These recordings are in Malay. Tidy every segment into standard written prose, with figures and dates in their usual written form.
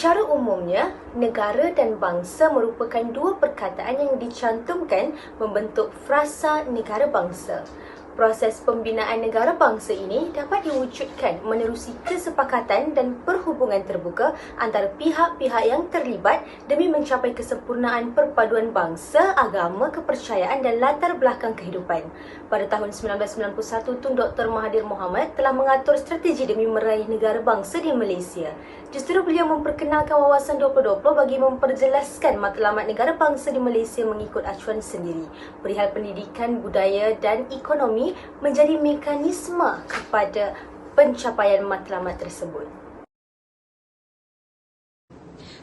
Secara umumnya, negara dan bangsa merupakan dua perkataan yang dicantumkan membentuk frasa negara bangsa. Proses pembinaan negara bangsa ini dapat diwujudkan menerusi kesepakatan dan perhubungan terbuka antara pihak-pihak yang terlibat demi mencapai kesempurnaan perpaduan bangsa, agama, kepercayaan dan latar belakang kehidupan. Pada tahun 1991, Tun Dr. Mahathir Mohamad telah mengatur strategi demi meraih negara bangsa di Malaysia. Justru beliau memperkenalkan wawasan 2020 bagi memperjelaskan matlamat negara bangsa di Malaysia mengikut acuan sendiri. Perihal pendidikan, budaya dan ekonomi menjadi mekanisme kepada pencapaian matlamat tersebut.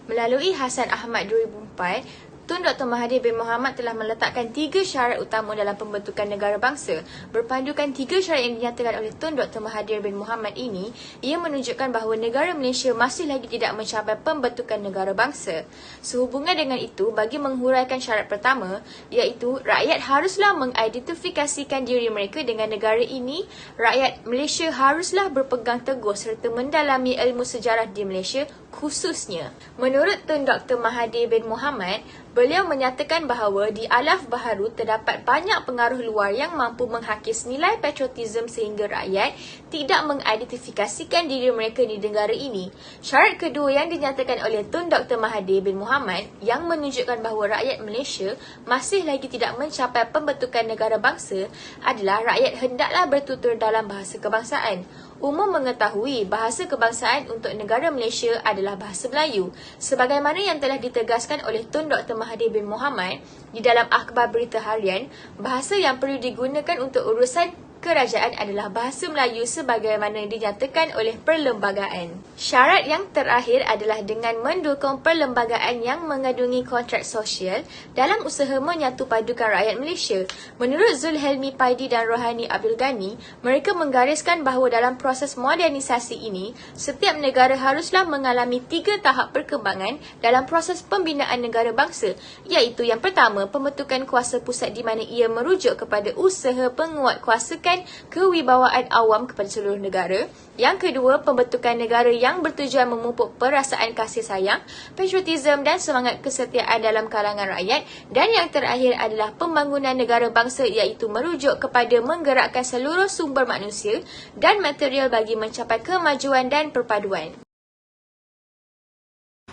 Melalui Hasan Ahmad 2004, Tun Dr. Mahathir bin Mohamad telah meletakkan 3 syarat utama dalam pembentukan negara bangsa. Berpandukan 3 syarat yang dinyatakan oleh Tun Dr. Mahathir bin Mohamad ini, ia menunjukkan bahawa negara Malaysia masih lagi tidak mencapai pembentukan negara bangsa. Sehubungan dengan itu, bagi menghuraikan syarat pertama, iaitu rakyat haruslah mengidentifikasikan diri mereka dengan negara ini, rakyat Malaysia haruslah berpegang teguh serta mendalami ilmu sejarah di Malaysia khususnya. Menurut Tun Dr. Mahathir bin Mohamad, beliau menyatakan bahawa di Alaf Baharu terdapat banyak pengaruh luar yang mampu menghakis nilai patriotisme sehingga rakyat tidak mengidentifikasikan diri mereka di negara ini. Syarat kedua yang dinyatakan oleh Tun Dr. Mahathir bin Mohamad yang menunjukkan bahawa rakyat Malaysia masih lagi tidak mencapai pembentukan negara bangsa adalah rakyat hendaklah bertutur dalam bahasa kebangsaan. Umum mengetahui bahasa kebangsaan untuk negara Malaysia adalah bahasa Melayu, sebagaimana yang telah ditegaskan oleh Tun Dr. Mahathir bin Mohamad di dalam akhbar berita harian. Bahasa yang perlu digunakan untuk urusan kerajaan adalah bahasa Melayu sebagaimana dinyatakan oleh perlembagaan. Syarat yang terakhir adalah dengan mendukung perlembagaan yang mengandungi kontrak sosial dalam usaha menyatu padukan rakyat Malaysia. Menurut Zulhelmi Paidi dan Rohani Abdul Ghani, mereka menggariskan bahawa dalam proses modernisasi ini, setiap negara haruslah mengalami 3 tahap perkembangan dalam proses pembinaan negara bangsa, iaitu yang pertama, pembentukan kuasa pusat di mana ia merujuk kepada usaha penguatkuasakan kewibawaan awam kepada seluruh negara. Yang kedua, pembentukan negara yang bertujuan memupuk perasaan kasih sayang, patriotisme dan semangat kesetiaan dalam kalangan rakyat. Dan yang terakhir adalah pembangunan negara bangsa, iaitu merujuk kepada menggerakkan seluruh sumber manusia dan material bagi mencapai kemajuan dan perpaduan.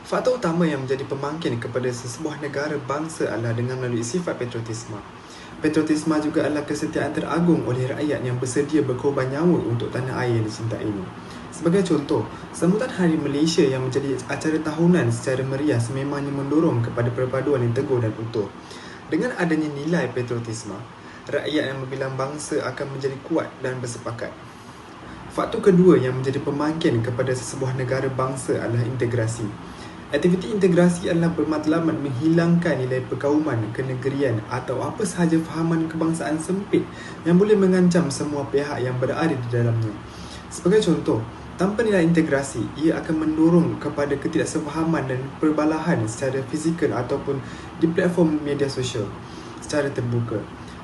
Faktor utama yang menjadi pemangkin kepada sesebuah negara bangsa adalah dengan melalui sifat patriotisme. Patriotisme juga adalah kesetiaan teragung oleh rakyat yang bersedia berkorban nyawa untuk tanah air yang dicintainya. Sebagai contoh, sambutan Hari Malaysia yang menjadi acara tahunan secara meriah sememangnya mendorong kepada perpaduan yang teguh dan utuh. Dengan adanya nilai patriotisme, rakyat yang berbilang bangsa akan menjadi kuat dan bersepakat. Faktor kedua yang menjadi pemangkin kepada sesebuah negara bangsa adalah integrasi. Aktiviti integrasi adalah bermatlamat menghilangkan nilai perkauman, kenegerian atau apa sahaja fahaman kebangsaan sempit yang boleh mengancam semua pihak yang berada di dalamnya. Sebagai contoh, tanpa nilai integrasi, ia akan mendorong kepada ketidaksefahaman dan perbalahan secara fizikal ataupun di platform media sosial secara terbuka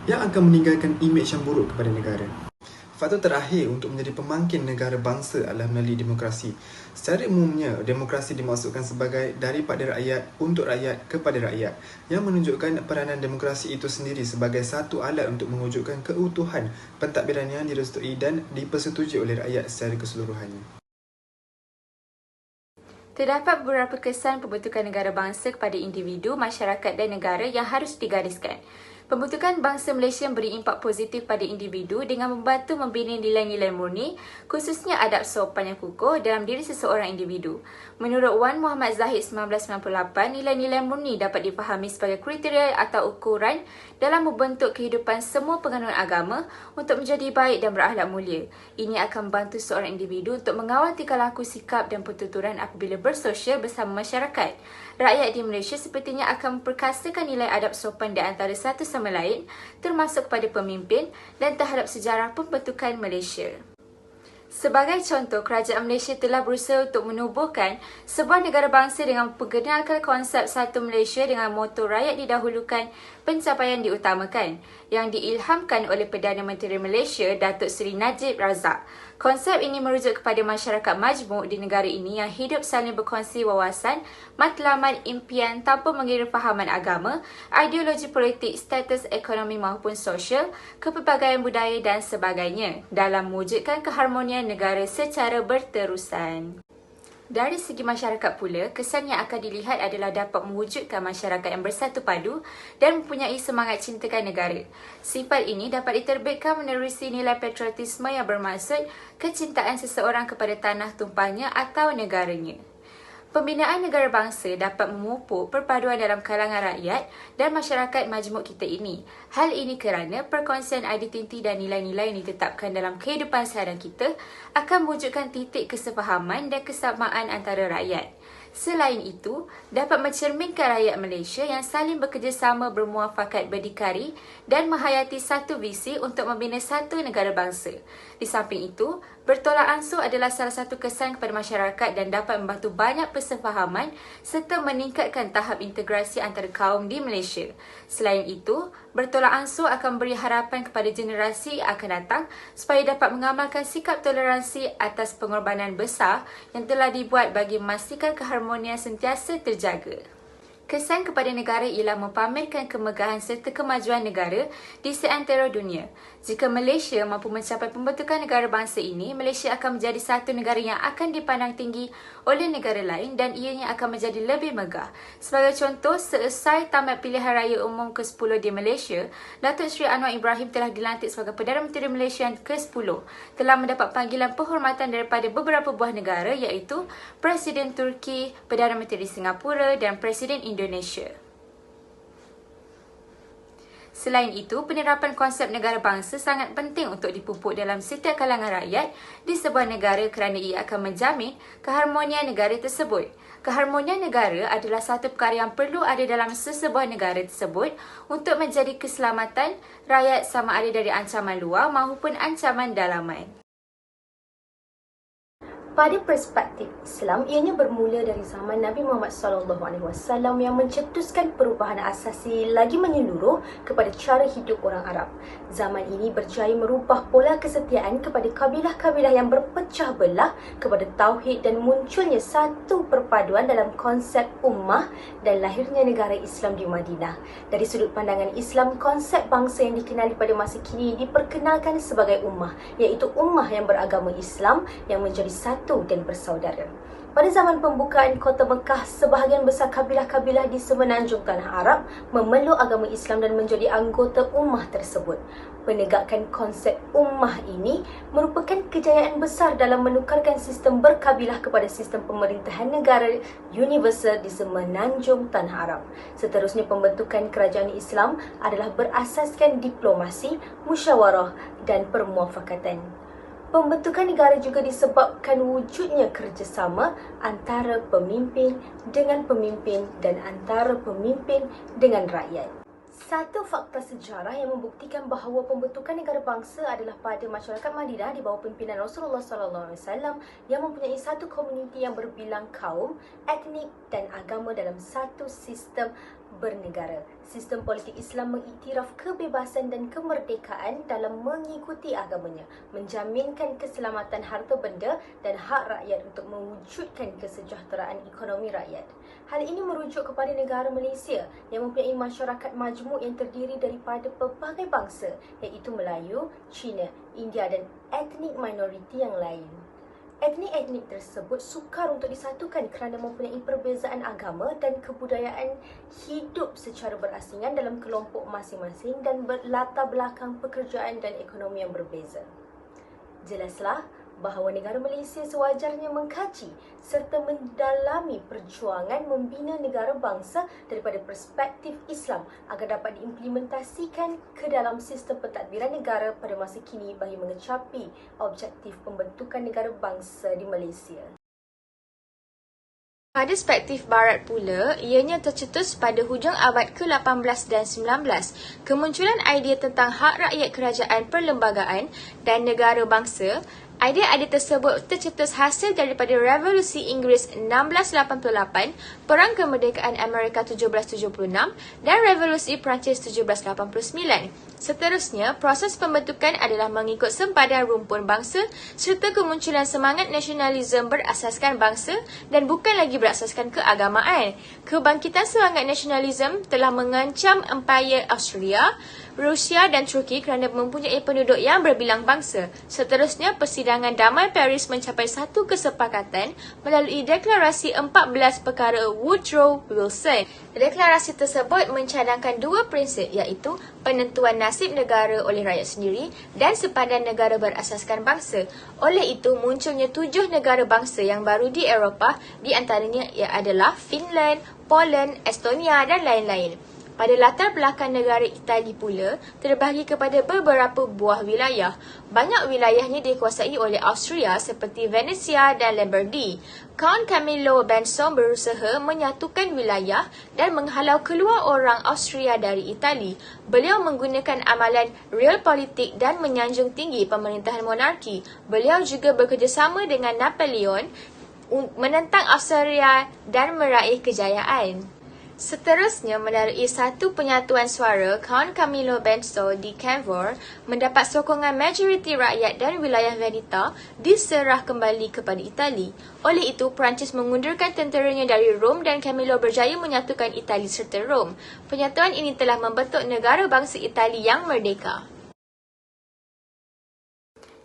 yang akan meninggalkan imej yang buruk kepada negara. Faktor terakhir untuk menjadi pemangkin negara bangsa adalah melalui demokrasi. Secara umumnya, demokrasi dimaksudkan sebagai daripada rakyat, untuk rakyat, kepada rakyat, yang menunjukkan peranan demokrasi itu sendiri sebagai satu alat untuk mewujudkan keutuhan pentadbiran yang direstui dan dipersetujui oleh rakyat secara keseluruhannya. Terdapat beberapa kesan pembentukan negara bangsa kepada individu, masyarakat dan negara yang harus digariskan. Pembentukan bangsa Malaysia memberi impak positif pada individu dengan membantu membina nilai-nilai murni, khususnya adab sopan yang kukuh dalam diri seseorang individu. Menurut Wan Muhammad Zahid 1998, nilai-nilai murni dapat difahami sebagai kriteria atau ukuran dalam membentuk kehidupan semua penganut agama untuk menjadi baik dan berakhlak mulia. Ini akan membantu seorang individu untuk mengawal tingkah laku, sikap dan pertuturan apabila bersosial bersama masyarakat. Rakyat di Malaysia sepertinya akan memperkasakan nilai adab sopan di antara satu sama lain, termasuk kepada pemimpin dan terhadap sejarah pembentukan Malaysia. Sebagai contoh, kerajaan Malaysia telah berusaha untuk menubuhkan sebuah negara bangsa dengan memperkenalkan konsep satu Malaysia dengan moto rakyat didahulukan, pencapaian diutamakan, yang diilhamkan oleh Perdana Menteri Malaysia, Datuk Seri Najib Razak. Konsep ini merujuk kepada masyarakat majmuk di negara ini yang hidup saling berkongsi wawasan, matlamat, impian tanpa mengira fahaman agama, ideologi politik, status ekonomi maupun sosial, kepelbagaian budaya dan sebagainya dalam mewujudkan keharmonian negara secara berterusan. Dari segi masyarakat pula, kesan yang akan dilihat adalah dapat mewujudkan masyarakat yang bersatu padu dan mempunyai semangat cintakan negara. Sifat ini dapat diterbitkan menerusi nilai patriotisme yang bermaksud kecintaan seseorang kepada tanah tumpahnya atau negaranya. Pembinaan negara bangsa dapat memupuk perpaduan dalam kalangan rakyat dan masyarakat majmuk kita ini. Hal ini kerana perkongsian identiti dan nilai-nilai yang ditetapkan dalam kehidupan seharian kita akan mewujudkan titik kesefahaman dan kesamaan antara rakyat. Selain itu, dapat mencerminkan rakyat Malaysia yang saling bekerjasama bermuafakat berdikari dan menghayati satu visi untuk membina satu negara bangsa. Di samping itu, bertolak ansur adalah salah satu kesan kepada masyarakat dan dapat membantu banyak persefahaman serta meningkatkan tahap integrasi antara kaum di Malaysia. Selain itu, bertolak ansur akan beri harapan kepada generasi yang akan datang supaya dapat mengamalkan sikap toleransi atas pengorbanan besar yang telah dibuat bagi memastikan keharmonian sentiasa terjaga. Kesan kepada negara ialah mempamerkan kemegahan serta kemajuan negara di seantero dunia. Jika Malaysia mampu mencapai pembentukan negara bangsa ini, Malaysia akan menjadi satu negara yang akan dipandang tinggi oleh negara lain dan ianya akan menjadi lebih megah. Sebagai contoh, seusai tamat pilihan raya umum ke-10 di Malaysia, Datuk Seri Anwar Ibrahim telah dilantik sebagai Perdana Menteri Malaysia yang ke-10. Telah mendapat panggilan penghormatan daripada beberapa buah negara iaitu Presiden Turki, Perdana Menteri Singapura dan Presiden Indonesia. Selain itu, penerapan konsep negara bangsa sangat penting untuk dipupuk dalam setiap kalangan rakyat di sebuah negara kerana ia akan menjamin keharmonian negara tersebut. Keharmonian negara adalah satu perkara yang perlu ada dalam sesebuah negara tersebut untuk menjadi keselamatan rakyat sama ada dari ancaman luar maupun ancaman dalaman. Pada perspektif Islam, ianya bermula dari zaman Nabi Muhammad SAW yang mencetuskan perubahan asasi lagi menyeluruh kepada cara hidup orang Arab. Zaman ini berjaya merubah pola kesetiaan kepada kabilah-kabilah yang berpecah belah kepada tauhid dan munculnya satu perpaduan dalam konsep ummah dan lahirnya negara Islam di Madinah. Dari sudut pandangan Islam, konsep bangsa yang dikenali pada masa kini diperkenalkan sebagai ummah, iaitu ummah yang beragama Islam yang menjadi satu dan bersaudara. Pada zaman pembukaan kota Mekah, sebahagian besar kabilah-kabilah di semenanjung tanah Arab memeluk agama Islam dan menjadi anggota ummah tersebut. Penegakkan konsep ummah ini merupakan kejayaan besar dalam menukarkan sistem berkabilah kepada sistem pemerintahan negara universal di semenanjung tanah Arab. Seterusnya, pembentukan kerajaan Islam adalah berasaskan diplomasi, musyawarah dan permuafakatan. Pembentukan negara juga disebabkan wujudnya kerjasama antara pemimpin dengan pemimpin dan antara pemimpin dengan rakyat. Satu fakta sejarah yang membuktikan bahawa pembentukan negara bangsa adalah pada masyarakat Madinah di bawah pimpinan Rasulullah SAW yang mempunyai satu komuniti yang berbilang kaum, etnik dan agama dalam satu sistem bernegara. Sistem politik Islam mengiktiraf kebebasan dan kemerdekaan dalam mengikuti agamanya, menjaminkan keselamatan harta benda dan hak rakyat untuk mewujudkan kesejahteraan ekonomi rakyat. Hal ini merujuk kepada negara Malaysia yang mempunyai masyarakat majmuk yang terdiri daripada pelbagai bangsa iaitu Melayu, Cina, India dan etnik minoriti yang lain. Etnik-etnik tersebut sukar untuk disatukan kerana mempunyai perbezaan agama dan kebudayaan, hidup secara berasingan dalam kelompok masing-masing dan berlatar belakang pekerjaan dan ekonomi yang berbeza. Jelaslah bahawa negara Malaysia sewajarnya mengkaji serta mendalami perjuangan membina negara bangsa daripada perspektif Islam agar dapat diimplementasikan ke dalam sistem pentadbiran negara pada masa kini bagi mengecapi objektif pembentukan negara bangsa di Malaysia. Pada perspektif Barat pula, ianya tercetus pada hujung abad ke-18 dan 19. Kemunculan idea tentang hak rakyat kerajaan perlembagaan dan negara bangsa Idea-idea tersebut tercetus hasil daripada Revolusi Inggeris 1688, Perang Kemerdekaan Amerika 1776 dan Revolusi Perancis 1789. Seterusnya, proses pembentukan adalah mengikut sempadan rumpun bangsa serta kemunculan semangat nasionalisme berasaskan bangsa dan bukan lagi berasaskan keagamaan. Kebangkitan semangat nasionalisme telah mengancam Empayar Austria, Rusia dan Turki kerana mempunyai penduduk yang berbilang bangsa. Seterusnya, persidangan damai Paris mencapai satu kesepakatan melalui Deklarasi 14 Perkara Woodrow Wilson. Deklarasi tersebut mencadangkan dua prinsip, iaitu penentuan nasib negara oleh rakyat sendiri dan sepadan negara berasaskan bangsa. Oleh itu, munculnya 7 negara bangsa yang baru di Eropah, di antaranya adalah Finland, Poland, Estonia dan lain-lain. Pada latar belakang negara Itali pula, terbahagi kepada beberapa buah wilayah. Banyak wilayahnya dikuasai oleh Austria seperti Venesia dan Lombardy. Count Camillo Benso berusaha menyatukan wilayah dan menghalau keluar orang Austria dari Itali. Beliau menggunakan amalan realpolitik dan menyanjung tinggi pemerintahan monarki. Beliau juga bekerjasama dengan Napoleon menentang Austria dan meraih kejayaan. Seterusnya, melalui satu penyatuan suara, Count Camillo Benso di Cavour mendapat sokongan majoriti rakyat dan wilayah Veneto diserah kembali kepada Itali. Oleh itu, Perancis mengundurkan tenteranya dari Rom dan Camillo berjaya menyatukan Itali serta Rom. Penyatuan ini telah membentuk negara bangsa Itali yang merdeka.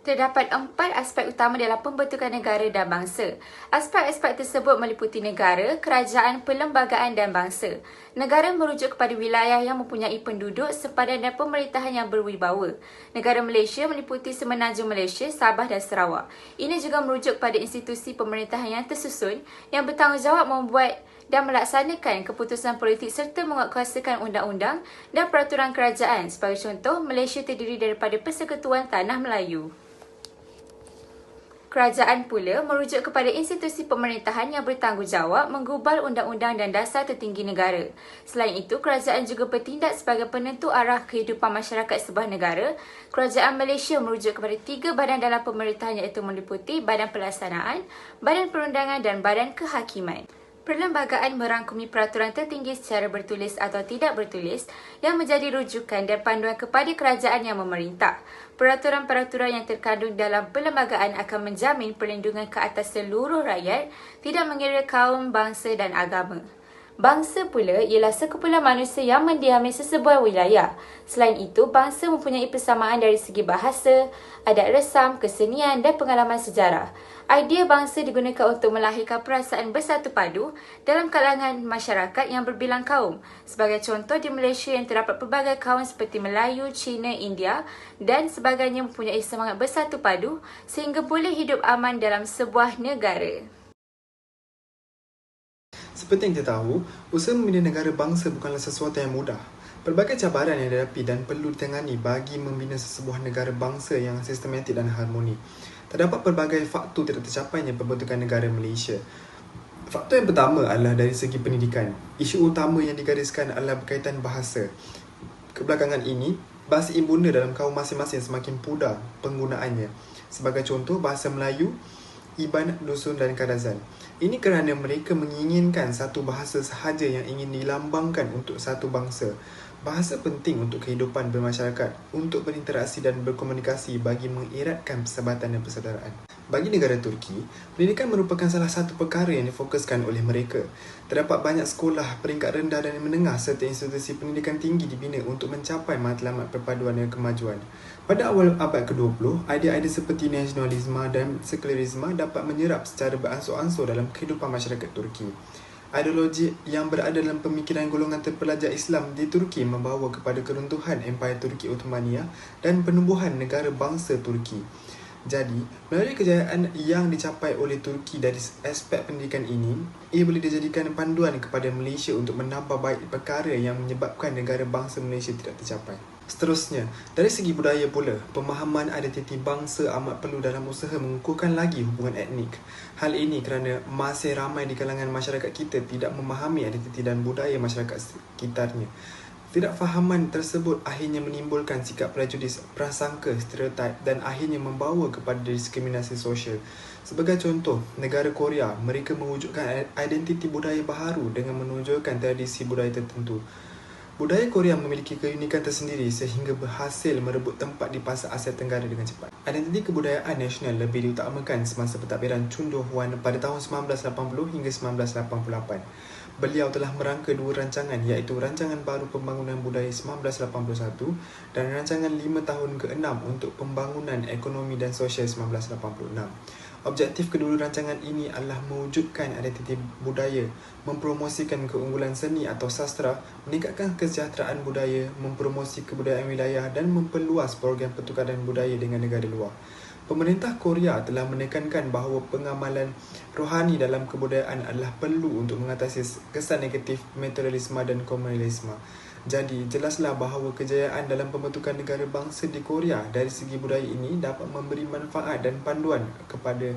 Terdapat 4 aspek utama dalam pembentukan negara dan bangsa. Aspek-aspek tersebut meliputi negara, kerajaan, perlembagaan dan bangsa. Negara merujuk kepada wilayah yang mempunyai penduduk, sempadan dan pemerintahan yang berwibawa. Negara Malaysia meliputi Semenanjung Malaysia, Sabah dan Sarawak. Ini juga merujuk pada institusi pemerintahan yang tersusun yang bertanggungjawab membuat dan melaksanakan keputusan politik serta menguatkuasakan undang-undang dan peraturan kerajaan. Sebagai contoh, Malaysia terdiri daripada Persekutuan Tanah Melayu. Kerajaan pula merujuk kepada institusi pemerintahan yang bertanggungjawab menggubal undang-undang dan dasar tertinggi negara. Selain itu, kerajaan juga bertindak sebagai penentu arah kehidupan masyarakat sebuah negara. Kerajaan Malaysia merujuk kepada 3 badan dalam pemerintahan iaitu meliputi Badan Pelaksanaan, Badan Perundangan dan Badan Kehakiman. Perlembagaan merangkumi peraturan tertinggi secara bertulis atau tidak bertulis yang menjadi rujukan dan panduan kepada kerajaan yang memerintah. Peraturan-peraturan yang terkandung dalam perlembagaan akan menjamin perlindungan ke atas seluruh rakyat, tidak mengira kaum, bangsa dan agama. Bangsa pula ialah sekumpulan manusia yang mendiami sesebuah wilayah. Selain itu, bangsa mempunyai persamaan dari segi bahasa, adat resam, kesenian dan pengalaman sejarah. Idea bangsa digunakan untuk melahirkan perasaan bersatu padu dalam kalangan masyarakat yang berbilang kaum. Sebagai contoh, di Malaysia yang terdapat pelbagai kaum seperti Melayu, Cina, India dan sebagainya mempunyai semangat bersatu padu sehingga boleh hidup aman dalam sebuah negara. Seperti yang kita tahu, usaha membina negara bangsa bukanlah sesuatu yang mudah. Pelbagai cabaran yang dihadapi dan perlu ditangani bagi membina sesebuah negara bangsa yang sistematik dan harmoni. Terdapat pelbagai faktor tidak tercapainya pembentukan negara Malaysia. Faktor yang pertama adalah dari segi pendidikan. Isu utama yang digariskan adalah berkaitan bahasa. Kebelakangan ini, bahasa ibunda dalam kaum masing-masing semakin pudar penggunaannya. Sebagai contoh, bahasa Melayu, Iban, Dusun dan Kadazan. Ini kerana mereka menginginkan satu bahasa sahaja yang ingin dilambangkan untuk satu bangsa. Bahasa penting untuk kehidupan bermasyarakat, untuk berinteraksi dan berkomunikasi bagi mengeratkan persahabatan dan persaudaraan. Bagi negara Turki, pendidikan merupakan salah satu perkara yang difokuskan oleh mereka. Terdapat banyak sekolah peringkat rendah dan menengah serta institusi pendidikan tinggi dibina untuk mencapai matlamat perpaduan dan kemajuan. Pada awal abad ke-20, idea-idea seperti nasionalisme dan sekularisme dapat menyerap secara beransur-ansur dalam kehidupan masyarakat Turki. Ideologi yang berada dalam pemikiran golongan terpelajar Islam di Turki membawa kepada keruntuhan Empayar Turki Ottomania dan penumbuhan negara bangsa Turki. Jadi, melalui kejayaan yang dicapai oleh Turki dari aspek pendidikan ini, ia boleh dijadikan panduan kepada Malaysia untuk menambah baik perkara yang menyebabkan negara bangsa Malaysia tidak tercapai. Seterusnya, dari segi budaya pula, pemahaman identiti bangsa amat perlu dalam usaha mengukuhkan lagi hubungan etnik. Hal ini kerana masih ramai di kalangan masyarakat kita tidak memahami identiti dan budaya masyarakat sekitarnya. Ketidakfahaman tersebut akhirnya menimbulkan sikap prejudis, prasangka, stereotip dan akhirnya membawa kepada diskriminasi sosial. Sebagai contoh, negara Korea, mereka mewujudkan identiti budaya baharu dengan menonjolkan tradisi budaya tertentu. Budaya Korea memiliki keunikan tersendiri sehingga berhasil merebut tempat di pasar Asia Tenggara dengan cepat. Identiti kebudayaan nasional lebih diutamakan semasa pentadbiran Chun Do-hwan pada tahun 1980 hingga 1988. Beliau telah merangka dua rancangan iaitu Rancangan Baru Pembangunan Budaya 1981 dan Rancangan 5 tahun ke-6 untuk Pembangunan Ekonomi dan Sosial 1986. Objektif kedua rancangan ini adalah mewujudkan identiti budaya, mempromosikan keunggulan seni atau sastra, meningkatkan kesejahteraan budaya, mempromosi kebudayaan wilayah dan memperluas program pertukaran budaya dengan negara luar. Pemerintah Korea telah menekankan bahawa pengamalan rohani dalam kebudayaan adalah perlu untuk mengatasi kesan negatif materialisme dan komunalisme. Jadi, jelaslah bahawa kejayaan dalam pembentukan negara bangsa di Korea dari segi budaya ini dapat memberi manfaat dan panduan kepada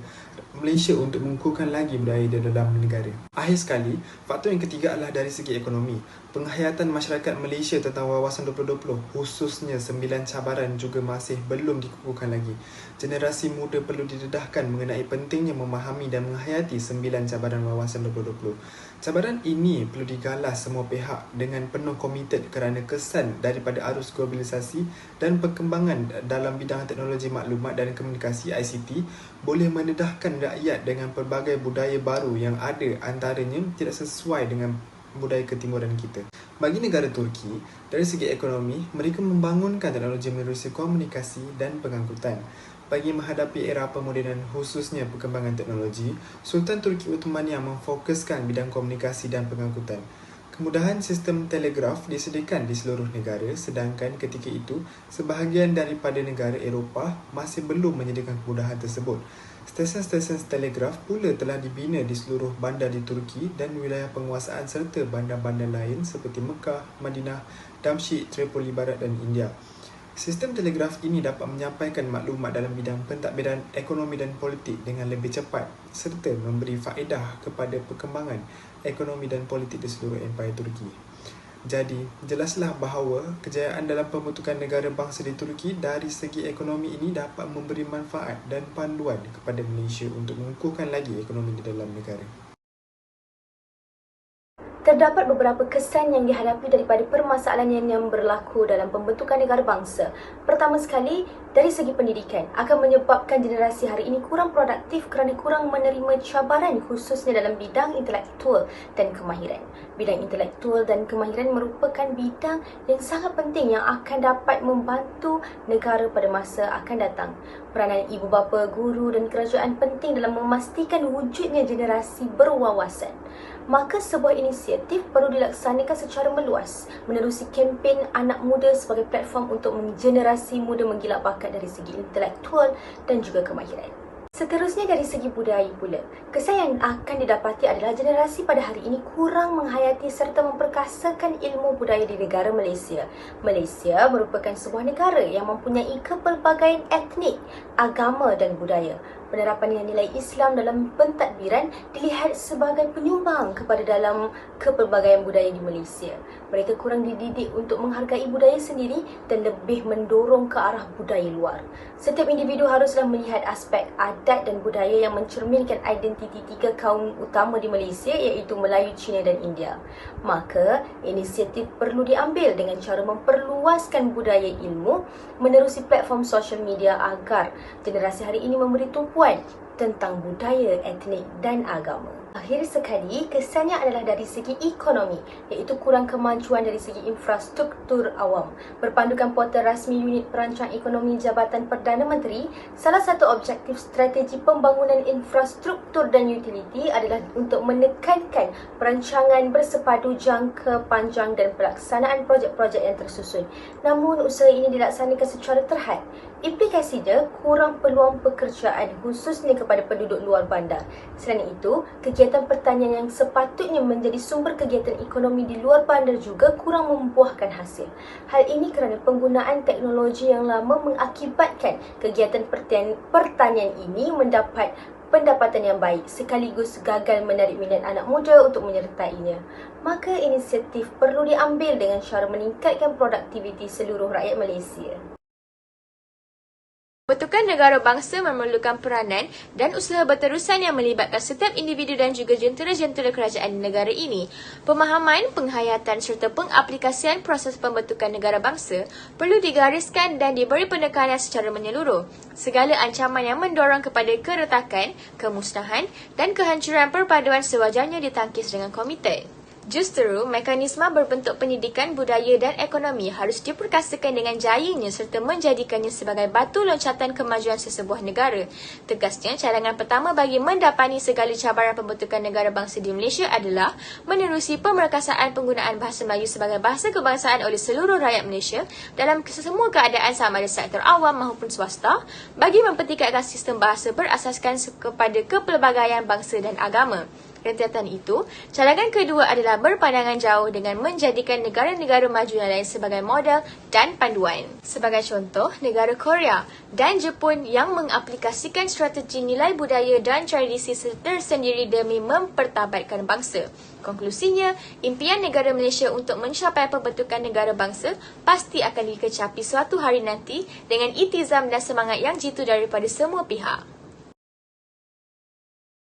Malaysia untuk mengukuhkan lagi budaya di dalam negara. Akhir sekali, faktor yang ketiga adalah dari segi ekonomi. Penghayatan masyarakat Malaysia tentang wawasan 2020, khususnya 9 cabaran juga masih belum dikukuhkan lagi. Generasi muda perlu didedahkan mengenai pentingnya memahami dan menghayati 9 cabaran wawasan 2020. Cabaran ini perlu digalas semua pihak dengan penuh komited kerana kesan daripada arus globalisasi dan perkembangan dalam bidang teknologi maklumat dan komunikasi ICT boleh mendedahkan rakyat dengan pelbagai budaya baru yang ada antaranya tidak sesuai dengan budaya ketimuran kita. Bagi negara Turki, dari segi ekonomi, mereka membangunkan teknologi menerusi komunikasi dan pengangkutan. Bagi menghadapi era pemodenan khususnya perkembangan teknologi, Sultan Turki Ottomania memfokuskan bidang komunikasi dan pengangkutan. Kemudahan sistem telegraf disediakan di seluruh negara, sedangkan ketika itu, sebahagian daripada negara Eropah masih belum menyediakan kemudahan tersebut. Stesen-stesen telegraf pula telah dibina di seluruh bandar di Turki dan wilayah penguasaan serta bandar-bandar lain seperti Mekah, Madinah, Damsyik, Tripoli Barat dan India. Sistem telegraf ini dapat menyampaikan maklumat dalam bidang pentadbiran ekonomi dan politik dengan lebih cepat serta memberi faedah kepada perkembangan ekonomi dan politik di seluruh Empire Turki. Jadi, jelaslah bahawa kejayaan dalam pembentukan negara bangsa di Turki dari segi ekonomi ini dapat memberi manfaat dan panduan kepada Malaysia untuk mengukuhkan lagi ekonomi di dalam negara. Terdapat beberapa kesan yang dihadapi daripada permasalahan yang berlaku dalam pembentukan negara bangsa. Pertama sekali, dari segi pendidikan akan menyebabkan generasi hari ini kurang produktif kerana kurang menerima cabaran khususnya dalam bidang intelektual dan kemahiran. Bidang intelektual dan kemahiran merupakan bidang yang sangat penting yang akan dapat membantu negara pada masa akan datang. Peranan ibu bapa, guru dan kerajaan penting dalam memastikan wujudnya generasi berwawasan. Maka sebuah inisiatif perlu dilaksanakan secara meluas menerusi kempen anak muda sebagai platform untuk generasi muda menggilak bakat dari segi intelektual dan juga kemahiran. Seterusnya dari segi budaya pula, kesan yang akan didapati adalah generasi pada hari ini kurang menghayati serta memperkasakan ilmu budaya di negara Malaysia. Malaysia merupakan sebuah negara yang mempunyai kepelbagaian etnik, agama dan budaya. Penerapan nilai Islam dalam pentadbiran dilihat sebagai penyumbang kepada dalam kepelbagaian budaya di Malaysia. Mereka kurang dididik untuk menghargai budaya sendiri dan lebih mendorong ke arah budaya luar. Setiap individu haruslah melihat aspek adat dan budaya yang mencerminkan identiti tiga kaum utama di Malaysia iaitu Melayu, Cina dan India. Maka, inisiatif perlu diambil dengan cara memperluaskan budaya ilmu menerusi platform sosial media agar generasi hari ini memberi tumpuan tentang budaya, etnik dan agama. Akhir sekali, kesannya adalah dari segi ekonomi, iaitu kurang kemajuan dari segi infrastruktur awam. Berpandukan portal rasmi Unit Perancang Ekonomi Jabatan Perdana Menteri, salah satu objektif strategi pembangunan infrastruktur dan utiliti adalah untuk menekankan perancangan bersepadu jangka panjang dan pelaksanaan projek-projek yang tersusun. Namun, usaha ini dilaksanakan secara terhad. Implikasinya, kurang peluang pekerjaan khususnya kepada penduduk luar bandar. Selain itu, kegiatan pertanian yang sepatutnya menjadi sumber kegiatan ekonomi di luar bandar juga kurang membuahkan hasil. Hal ini kerana penggunaan teknologi yang lama mengakibatkan kegiatan pertanian ini mendapat pendapatan yang baik sekaligus gagal menarik minat anak muda untuk menyertainya. Maka inisiatif perlu diambil dengan cara meningkatkan produktiviti seluruh rakyat Malaysia. Pembentukan negara bangsa memerlukan peranan dan usaha berterusan yang melibatkan setiap individu dan juga jentera-jentera kerajaan di negara ini. Pemahaman, penghayatan serta pengaplikasian proses pembentukan negara bangsa perlu digariskan dan diberi penekanan secara menyeluruh. Segala ancaman yang mendorong kepada keretakan, kemusnahan dan kehancuran perpaduan sewajarnya ditangkis dengan komited. Justru, mekanisme berbentuk pendidikan, budaya dan ekonomi harus diperkasakan dengan jayanya serta menjadikannya sebagai batu loncatan kemajuan sesebuah negara. Tegasnya, cadangan pertama bagi mendapani segala cabaran pembentukan negara bangsa di Malaysia adalah menerusi pemerkasaan penggunaan bahasa Melayu sebagai bahasa kebangsaan oleh seluruh rakyat Malaysia dalam semua keadaan sama ada sektor awam maupun swasta bagi mempertingkatkan sistem bahasa berasaskan kepada kepelbagaian bangsa dan agama. Rentetan itu, cadangan kedua adalah berpandangan jauh dengan menjadikan negara-negara maju yang lain sebagai model dan panduan. Sebagai contoh, negara Korea dan Jepun yang mengaplikasikan strategi nilai budaya dan tradisi tersendiri demi mempertabatkan bangsa. Konklusinya, impian negara Malaysia untuk mencapai pembentukan negara bangsa pasti akan dikecapi suatu hari nanti dengan itizam dan semangat yang jitu daripada semua pihak.